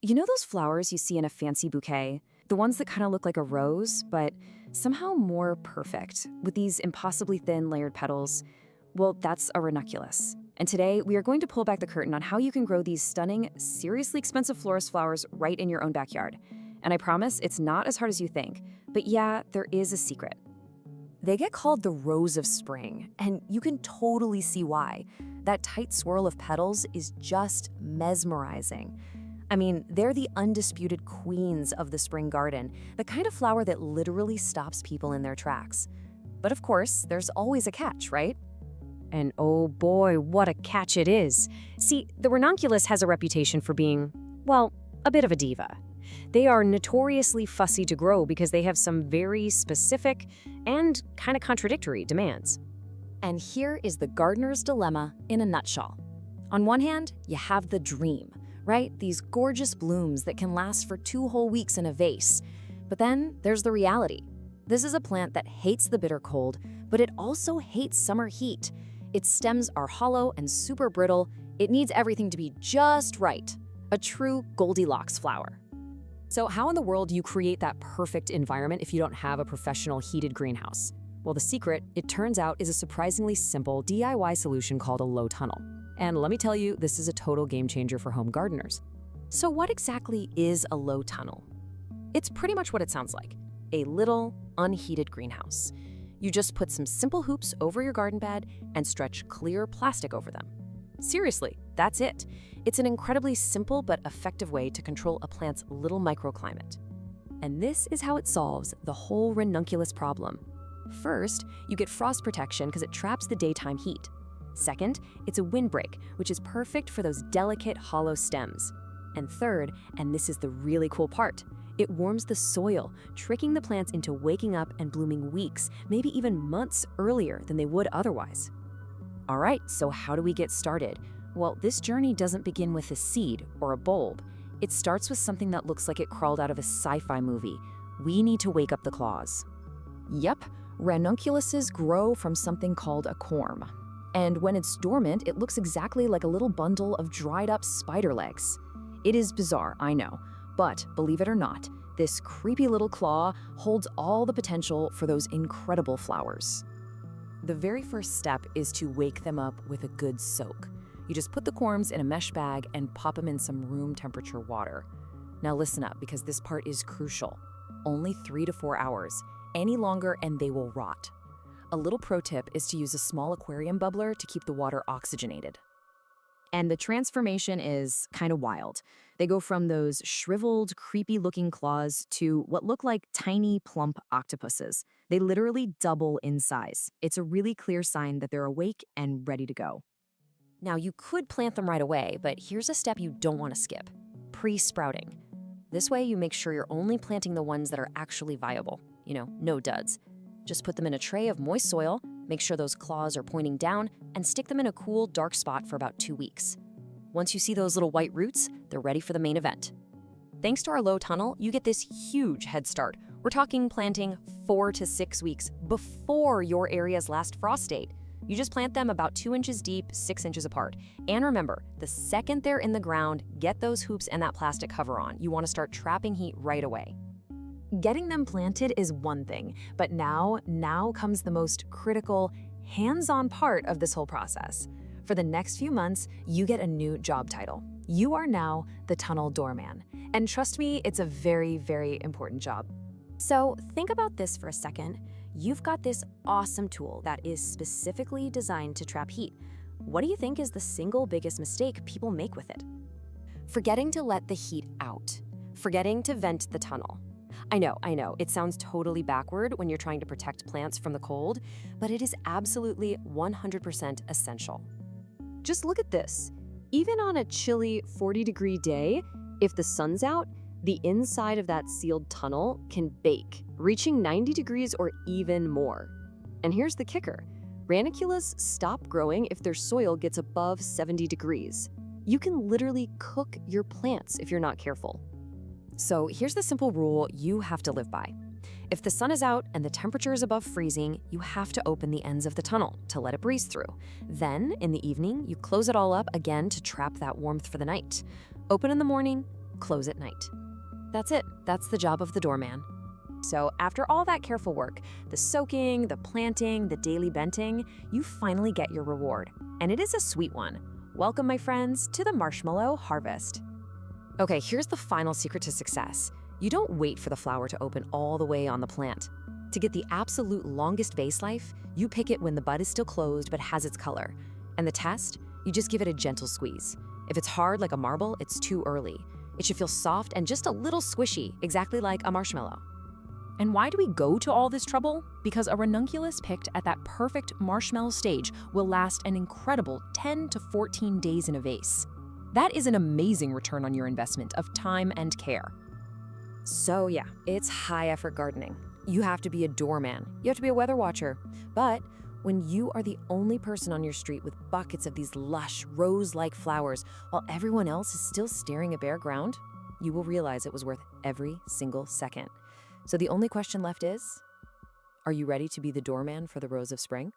You know those flowers you see in a fancy bouquet? The ones that kind of look like a rose, but somehow more perfect, with these impossibly thin layered petals? Well, that's a ranunculus. And today, we are going to pull back the curtain on how you can grow these stunning, seriously expensive florist flowers right in your own backyard. And I promise it's not as hard as you think, but yeah, there is a secret. They get called the rose of spring, and you can totally see why. That tight swirl of petals is just mesmerizing. I mean, they're the undisputed queens of the spring garden, the kind of flower that literally stops people in their tracks. But of course, there's always a catch, right? And oh boy, what a catch it is. See, the ranunculus has a reputation for being, well, a bit of a diva. They are notoriously fussy to grow because they have some very specific and kind of contradictory demands. And here is the gardener's dilemma in a nutshell. On one hand, you have the dream, right? These gorgeous blooms that can last for 2 whole weeks in a vase. But then there's the reality. This is a plant that hates the bitter cold, but it also hates summer heat. Its stems are hollow and super brittle. It needs everything to be just right. A true Goldilocks flower. So how in the world do you create that perfect environment if you don't have a professional heated greenhouse? Well, the secret, it turns out, is a surprisingly simple DIY solution called a low tunnel. And let me tell you, this is a total game changer for home gardeners. So what exactly is a low tunnel? It's pretty much what it sounds like, a little unheated greenhouse. You just put some simple hoops over your garden bed and stretch clear plastic over them. Seriously, that's it. It's an incredibly simple but effective way to control a plant's little microclimate. And this is how it solves the whole ranunculus problem. First, you get frost protection because it traps the daytime heat. Second, it's a windbreak, which is perfect for those delicate, hollow stems. And third, and this is the really cool part, it warms the soil, tricking the plants into waking up and blooming weeks, maybe even months earlier than they would otherwise. All right, so how do we get started? Well, this journey doesn't begin with a seed or a bulb. It starts with something that looks like it crawled out of a sci-fi movie. We need to wake up the claws. Yep, ranunculuses grow from something called a corm. And when it's dormant, it looks exactly like a little bundle of dried up spider legs. It is bizarre, I know, but believe it or not, this creepy little claw holds all the potential for those incredible flowers. The very first step is to wake them up with a good soak. You just put the corms in a mesh bag and pop them in some room temperature water. Now listen up, because this part is crucial. Only 3 to 4 hours. Any longer and they will rot. A little pro tip is to use a small aquarium bubbler to keep the water oxygenated. And the transformation is kind of wild. They go from those shriveled, creepy-looking claws to what look like tiny, plump octopuses. They literally double in size. It's a really clear sign that they're awake and ready to go. Now, you could plant them right away, but here's a step you don't want to skip: pre-sprouting. This way, you make sure you're only planting the ones that are actually viable. You know, no duds. Just put them in a tray of moist soil, make sure those claws are pointing down, and stick them in a cool, dark spot for about 2 weeks. Once you see those little white roots, they're ready for the main event. Thanks to our low tunnel, you get this huge head start. We're talking planting 4 to 6 weeks before your area's last frost date. You just plant them about 2 inches deep, 6 inches apart. And remember, the second they're in the ground, get those hoops and that plastic cover on. You want to start trapping heat right away. Getting them planted is one thing, but now comes the most critical, hands-on part of this whole process. For the next few months, you get a new job title. You are now the tunnel doorman. And trust me, it's a very, very important job. So think about this for a second. You've got this awesome tool that is specifically designed to trap heat. What do you think is the single biggest mistake people make with it? Forgetting to let the heat out. Forgetting to vent the tunnel. I know, it sounds totally backward when you're trying to protect plants from the cold, but it is absolutely 100% essential. Just look at this. Even on a chilly 40-degree day, if the sun's out, the inside of that sealed tunnel can bake, reaching 90 degrees or even more. And here's the kicker. Ranunculus stop growing if their soil gets above 70 degrees. You can literally cook your plants if you're not careful. So here's the simple rule you have to live by. If the sun is out and the temperature is above freezing, you have to open the ends of the tunnel to let it breeze through. Then, in the evening, you close it all up again to trap that warmth for the night. Open in the morning, close at night. That's it. That's the job of the doorman. So after all that careful work, the soaking, the planting, the daily venting, you finally get your reward. And it is a sweet one. Welcome, my friends, to the marshmallow harvest. Okay, here's the final secret to success. You don't wait for the flower to open all the way on the plant. To get the absolute longest vase life, you pick it when the bud is still closed but has its color. And the test? You just give it a gentle squeeze. If it's hard like a marble, it's too early. It should feel soft and just a little squishy, exactly like a marshmallow. And why do we go to all this trouble? Because a ranunculus picked at that perfect marshmallow stage will last an incredible 10 to 14 days in a vase. That is an amazing return on your investment of time and care. So yeah, it's high-effort gardening. You have to be a doorman. You have to be a weather watcher. But when you are the only person on your street with buckets of these lush, rose-like flowers while everyone else is still staring at bare ground, you will realize it was worth every single second. So the only question left is, are you ready to be the doorman for the rose of spring?